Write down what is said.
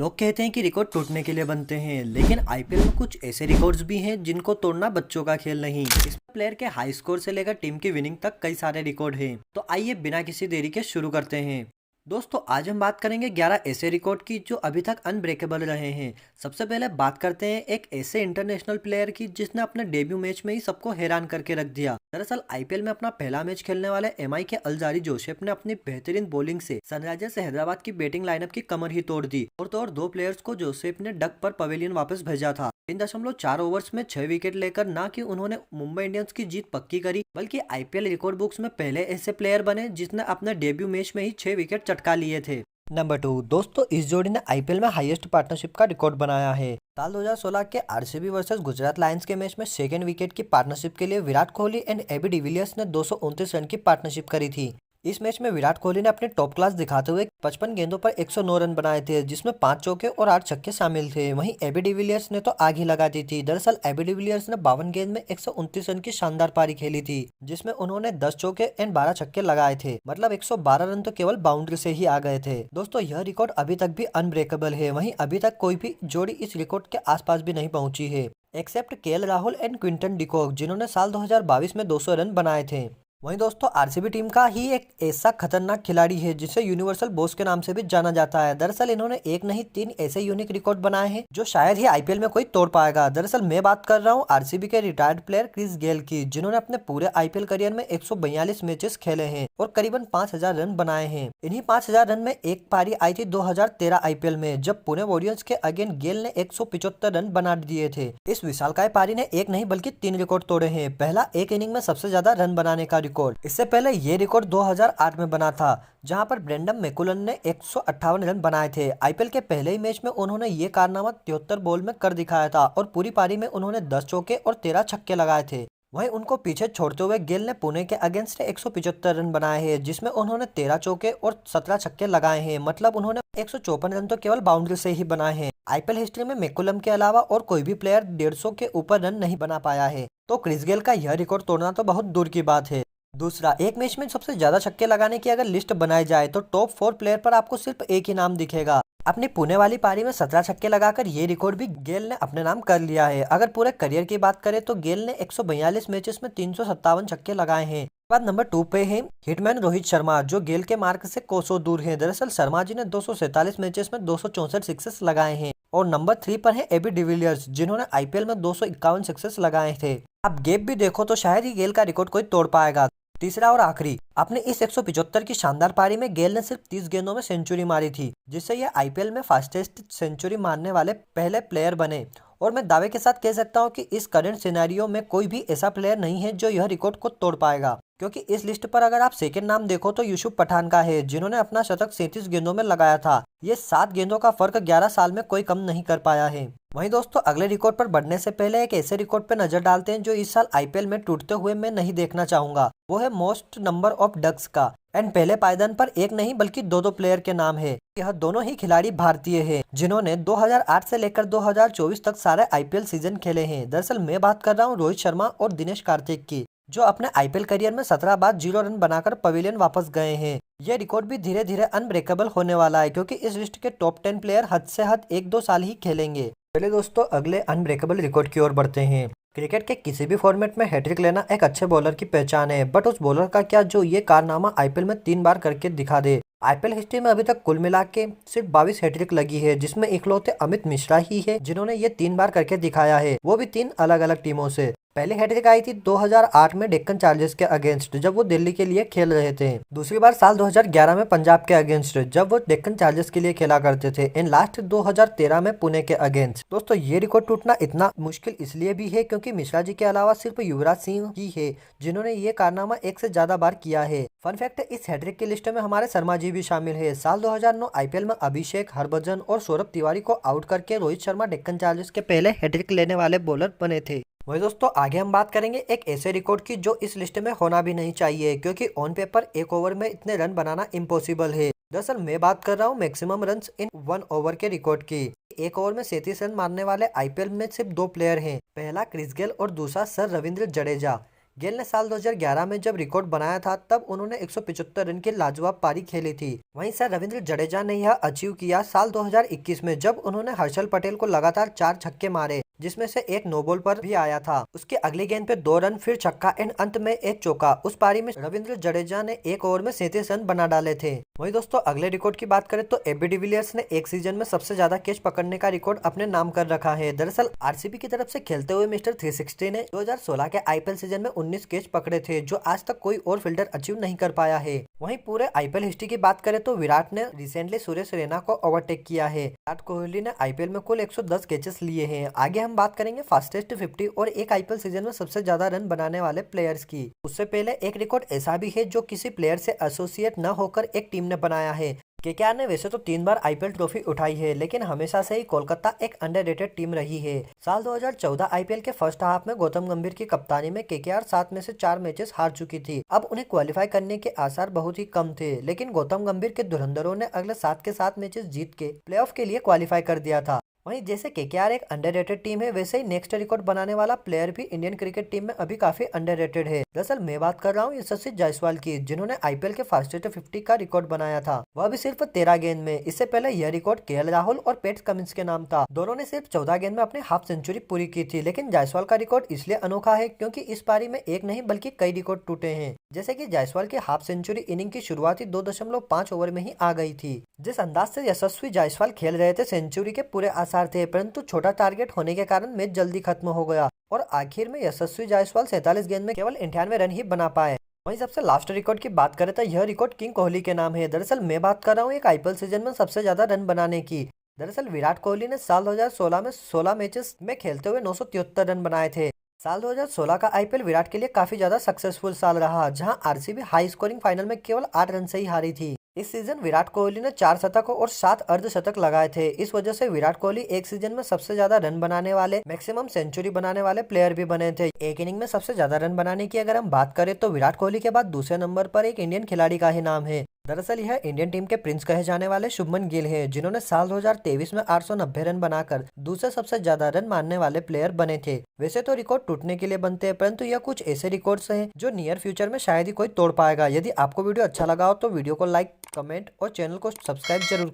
लोग कहते हैं कि रिकॉर्ड टूटने के लिए बनते हैं, लेकिन आईपीएल में कुछ ऐसे रिकॉर्ड्स भी हैं जिनको तोड़ना बच्चों का खेल नहीं। इसमें प्लेयर के हाई स्कोर से लेकर टीम की विनिंग तक कई सारे रिकॉर्ड हैं। तो आइए बिना किसी देरी के शुरू करते हैं। दोस्तों, आज हम बात करेंगे 11 ऐसे रिकॉर्ड की जो अभी तक अनब्रेकेबल रहे हैं। सबसे पहले बात करते हैं एक ऐसे इंटरनेशनल प्लेयर की जिसने अपने डेब्यू मैच में ही सबको हैरान करके रख दिया। दरअसल आईपीएल में अपना पहला मैच खेलने वाले एमआई के अलजारी जोसेफ ने अपनी बेहतरीन बॉलिंग से सनराइजर्स हैदराबाद की बैटिंग लाइनअप की कमर ही तोड़ दी। और तो और दो प्लेयर्स को जोसेफ ने डक पर पवेलियन वापस भेजा था। 3.4 ओवर्स में 6 विकेट लेकर न कि उन्होंने मुंबई इंडियंस की जीत पक्की करी, बल्कि आईपीएल रिकॉर्ड बुक्स में पहले ऐसे प्लेयर बने जिसने अपने डेब्यू मैच में ही 6 विकेट चटका लिए थे। नंबर 2, दोस्तों इस जोड़ी ने आईपीएल में हाईएस्ट पार्टनरशिप का रिकॉर्ड बनाया है। साल 2016 के आरसीबी वर्सेस गुजरात लायंस के मैच में सेकेंड विकेट की पार्टनरशिप के लिए Virat Kohli and AB de Villiers ने 229 रन की पार्टनरशिप करी थी। इस मैच में विराट कोहली ने अपनी टॉप क्लास दिखाते हुए 55 गेंदों पर 109 रन बनाए थे, जिसमें 5 चौके और 8 छक्के शामिल थे। वहीं एबी डिविलियर्स ने तो आग ही लगा दी थी। दरअसल एबी डिविलियर्स ने 52 गेंद में 129 रन की शानदार पारी खेली थी, जिसमें उन्होंने 10 चौके एंड 12 छक्के लगाए थे। मतलब 112 रन तो केवल बाउंड्री से ही आ गए थे। दोस्तों, यह रिकॉर्ड अभी तक भी अनब्रेकेबल है। वहीं अभी तक कोई भी जोड़ी इस रिकॉर्ड के आसपास भी नहीं पहुंची है, except KL Rahul and Quinton de Kock, जिन्होंने साल 2022 में 200 रन बनाए थे। वहीं दोस्तों, आरसीबी टीम का ही एक ऐसा खतरनाक खिलाड़ी है जिसे यूनिवर्सल बॉस के नाम से भी जाना जाता है। दरअसल इन्होंने एक नहीं 3 ऐसे यूनिक रिकॉर्ड बनाए हैं जो शायद ही आईपीएल में कोई तोड़ पाएगा। दरअसल मैं बात कर रहा हूं आरसीबी के रिटायर्ड प्लेयर क्रिस गेल की, जिन्होंने अपने पूरे आईपीएल करियर में 142 मैचेस खेले हैं और करीबन 5000 रन बनाए हैं। इन्हीं 5000 रन में एक पारी आई थी 2013 आईपीएल में, जब पुणे वॉरियर्स के अगेंस्ट गेल ने 175 रन बना दिए थे। इस विशालकाय पारी ने एक नहीं बल्कि 3 रिकॉर्ड तोड़े हैं। पहला, एक इनिंग में सबसे ज्यादा रन बनाने का रिकॉर्ड। इससे पहले ये रिकॉर्ड 2008 में बना था, जहां पर ब्रेंडन मैकुलन ने 158 रन बनाए थे। आईपीएल के पहले ही मैच में उन्होंने ये कारनामा 73 बॉल में कर दिखाया था और पूरी पारी में उन्होंने 10 चौके और 13 छक्के लगाए थे। वहीं उनको पीछे छोड़ते हुए गेल ने पुणे के अगेंस्ट 175 रन बनाए हैं, जिसमें उन्होंने 13 चौके और 17 छक्के लगाए हैं। मतलब उन्होंने 154 रन तो केवल बाउंड्री से ही बनाए हैं। आईपीएल हिस्ट्री में मैकुलम के अलावा और कोई भी प्लेयर 150 के ऊपर रन नहीं बना पाया है। तो क्रिस गेल का यह रिकॉर्ड तोड़ना तो बहुत दूर की बात है। दूसरा, एक मैच में सबसे ज्यादा छक्के लगाने की अगर लिस्ट बनाई जाए तो टॉप 4 प्लेयर पर आपको सिर्फ एक ही नाम दिखेगा। अपनी पुणे वाली पारी में 17 छक्के लगाकर ये रिकॉर्ड भी गेल ने अपने नाम कर लिया है। अगर पूरे करियर की बात करें तो गेल ने 142 मैचेस में 357 छक्के लगाए हैं। बाद नंबर 2 पे है हिटमैन रोहित शर्मा, जो गेल के मार्क से कोसों दूर है। दरअसल शर्मा जी ने 247 मैचेस में 264 सिक्सेस लगाए हैं। और नंबर 3 पर है एबी डिविलियर्स, जिन्होंने आईपीएल में 251 सिक्सेस लगाए थे। अब गैप भी देखो तो शायद ही गेल का रिकॉर्ड कोई तोड़ पाएगा। तीसरा और आखिरी, अपने इस 175 की शानदार पारी में गेल ने सिर्फ 30 गेंदों में सेंचुरी मारी थी, जिससे यह आईपीएल में फास्टेस्ट सेंचुरी मारने वाले पहले प्लेयर बने। और मैं दावे के साथ कह सकता हूं कि इस करंट सिनेरियो में कोई भी ऐसा प्लेयर नहीं है जो यह रिकॉर्ड को तोड़ पाएगा, क्योंकि इस लिस्ट पर अगर आप सेकंड नाम देखो तो यूसुफ पठान का है, जिन्होंने अपना शतक 37 गेंदों में लगाया था। ये 7 गेंदों का फर्क 11 साल में कोई कम नहीं कर पाया है। वहीं दोस्तों, अगले रिकॉर्ड पर बढ़ने से पहले एक ऐसे रिकॉर्ड पर नजर डालते हैं जो इस साल आईपीएल में टूटते हुए मैं नहीं देखना चाहूंगा। वो है मोस्ट नंबर ऑफ डक्स का। एंड पहले पायदान पर एक नहीं बल्कि दो प्लेयर के नाम है। यह दोनों ही खिलाड़ी भारतीय हैं, जिन्होंने 2008 से लेकर 2024 तक सारे आईपीएल सीजन खेले हैं। दरअसल मैं बात कर रहा हूँ रोहित शर्मा और दिनेश कार्तिक की, जो अपने आईपीएल करियर में 17 बार 0 रन बनाकर पवेलियन वापस गए हैं। यह रिकॉर्ड भी धीरे धीरे अनब्रेकेबल होने वाला है, क्योंकि इस लिस्ट के टॉप 10 प्लेयर हद से हद 1-2 साल ही खेलेंगे। चलिए दोस्तों, अगले अनब्रेकेबल रिकॉर्ड की ओर बढ़ते हैं। क्रिकेट के किसी भी फॉर्मेट में हैट्रिक लेना एक अच्छे बॉलर की पहचान है, बट उस बॉलर का क्या जो ये कारनामा आईपीएल में 3 बार करके दिखा दे। आईपीएल हिस्ट्री में अभी तक कुल मिला के सिर्फ 22 हैट्रिक लगी है, जिसमें इकलौते अमित मिश्रा ही है जिन्होंने ये 3 बार करके दिखाया है, वो भी 3 अलग अलग टीमों से। पहली हैट्रिक आई थी 2008 में डेक्कन चार्जर्स के अगेंस्ट, जब वो दिल्ली के लिए खेल रहे थे। दूसरी बार साल 2011 में पंजाब के अगेंस्ट, जब वो डेक्कन चार्जर्स के लिए खेला करते थे। एंड लास्ट 2013 में पुणे के अगेंस्ट। दोस्तों, ये रिकॉर्ड टूटना इतना मुश्किल इसलिए भी है क्योंकि मिश्रा जी के अलावा सिर्फ युवराज सिंह ही है जिन्होंने ये कारनामा एक से ज्यादा बार किया है। फन फैक्ट, इस हैट्रिक की लिस्ट में हमारे शर्मा जी भी शामिल है। साल 2009 आईपीएल में अभिषेक, हरभजन और सौरभ तिवारी को आउट करके रोहित शर्मा डेक्कन चार्जर्स के पहले हैट्रिक लेने वाले बॉलर बने थे। वही दोस्तों, आगे हम बात करेंगे एक ऐसे रिकॉर्ड की जो इस लिस्ट में होना भी नहीं चाहिए, क्योंकि ऑन पेपर एक ओवर में इतने रन बनाना इम्पॉसिबल है। दरअसल मैं बात कर रहा हूँ मैक्सिमम रन्स इन 1 ओवर के रिकॉर्ड की। एक ओवर में 37 रन मारने वाले आईपीएल में सिर्फ 2 प्लेयर हैं। पहला क्रिस गेल और दूसरा सर रविंद्र जडेजा। गेल ने साल 2011 में जब रिकॉर्ड बनाया था तब उन्होंने 175 रन की लाजवाब पारी खेली थी। वहीं सर रविंद्र जडेजा ने यह अचीव किया साल 2021 में जब उन्होंने हर्षल पटेल को लगातार 4 छक्के मारे, जिसमें से एक नो बॉल पर भी आया था। उसके अगली गेंद पे 2 रन, फिर छक्का एंड अंत में एक चौका। उस पारी में रविंद्र जडेजा ने एक ओवर में 37 रन बना डाले थे। वहीं दोस्तों अगले रिकॉर्ड की बात करें तो एबी डिविलियर्स ने एक सीजन में सबसे ज्यादा कैच पकड़ने का रिकॉर्ड अपने नाम कर रखा है। दरअसल आरसीबी की तरफ से खेलते हुए मिस्टर 360 ने 2016 के आईपीएल सीजन में 19 कैच पकड़े थे, जो आज तक कोई और फील्डर अचीव नहीं कर पाया है। वहीं पूरे आईपीएल हिस्ट्री की बात करें तो विराट ने रिसेंटली सुरेश रैना को ओवरटेक किया है। विराट कोहली ने आईपीएल में कुल 110 कैचेस लिए हैं। आगे हम बात करेंगे फास्टेस्ट 50 और एक आईपीएल सीजन में सबसे ज्यादा रन बनाने वाले प्लेयर्स की। उससे पहले एक रिकॉर्ड ऐसा भी है जो किसी प्लेयर से एसोसिएट न होकर एक टीम ने बनाया है। केकेआर ने वैसे तो 3 बार आईपीएल ट्रॉफी उठाई है, लेकिन हमेशा से ही कोलकाता एक अंडररेटेड टीम रही है। साल 2014 आईपीएल के फर्स्ट हाफ में गौतम गंभीर की कप्तानी में केकेआर 7 में से 4 मैचेस हार चुकी थी। अब उन्हें क्वालिफाई करने के आसार बहुत ही कम थे, लेकिन गौतम गंभीर के धुरंधरों ने अगले 7 के 7 मैचेस जीत के प्लेऑफ के लिए क्वालिफाई कर दिया था। वहीं जैसे केकेआर एक अंडररेटेड टीम है, वैसे ही नेक्स्ट रिकॉर्ड बनाने वाला प्लेयर भी इंडियन क्रिकेट टीम में अभी काफी अंडररेटेड है। दरअसल मैं बात कर रहा हूँ यशस्वी जायसवाल की, जिन्होंने आईपीएल के फास्टेस्ट 50 का रिकॉर्ड बनाया था, वह भी सिर्फ 13 गेंद में। इससे पहले यह रिकॉर्ड केएल राहुल और पैट कमिंस के नाम था। दोनों ने सिर्फ 14 गेंद में अपनी हाफ सेंचुरी पूरी की थी। लेकिन जायसवाल का रिकॉर्ड इसलिए अनोखा है क्योंकि इस पारी में एक नहीं बल्कि कई रिकॉर्ड टूटे हैं। जैसे कि जायसवाल की हाफ सेंचुरी इनिंग की शुरुआती 2.5 ओवर में ही आ गई थी। जिस अंदाज से यशस्वी जायसवाल खेल रहे थे, सेंचुरी के पूरे आसार थे, परंतु छोटा टारगेट होने के कारण मैच जल्दी खत्म हो गया और आखिर में यशस्वी जायसवाल 47 गेंद में केवल 98 रन ही बना पाए। वहीं सबसे लास्ट रिकॉर्ड की बात करें तो यह रिकॉर्ड किंग कोहली के नाम है। दरअसल मैं बात कर रहा हूँ एक आईपीएल सीजन में सबसे ज्यादा रन बनाने की। दरअसल विराट कोहली ने साल 2016 में 16 मैचेस में खेलते हुए 973 रन बनाए थे। साल 2016 का आईपीएल विराट के लिए काफी ज्यादा सक्सेसफुल साल रहा, जहां आरसीबी हाई स्कोरिंग फाइनल में केवल 8 रन से ही हारी थी। इस सीजन विराट कोहली ने 4 शतक और 7 अर्धशतक लगाए थे। इस वजह से विराट कोहली एक सीजन में सबसे ज्यादा रन बनाने वाले, मैक्सिमम सेंचुरी बनाने वाले प्लेयर भी बने थे। एक इनिंग में सबसे ज्यादा रन बनाने की अगर हम बात करें तो विराट कोहली के बाद दूसरे नंबर पर एक इंडियन खिलाड़ी का ही नाम है। दरअसल यह इंडियन टीम के प्रिंस कहे जाने वाले शुभमन गिल हैं, जिन्होंने साल 2023 में 890 रन बनाकर दूसरे सबसे ज्यादा रन मारने वाले प्लेयर बने थे। वैसे तो रिकॉर्ड टूटने के लिए बनते हैं, परंतु यह कुछ ऐसे रिकॉर्ड्स हैं जो नियर फ्यूचर में शायद ही कोई तोड़ पाएगा। यदि आपको वीडियो अच्छा लगा हो तो वीडियो को लाइक, कमेंट और चैनल को सब्सक्राइब जरूर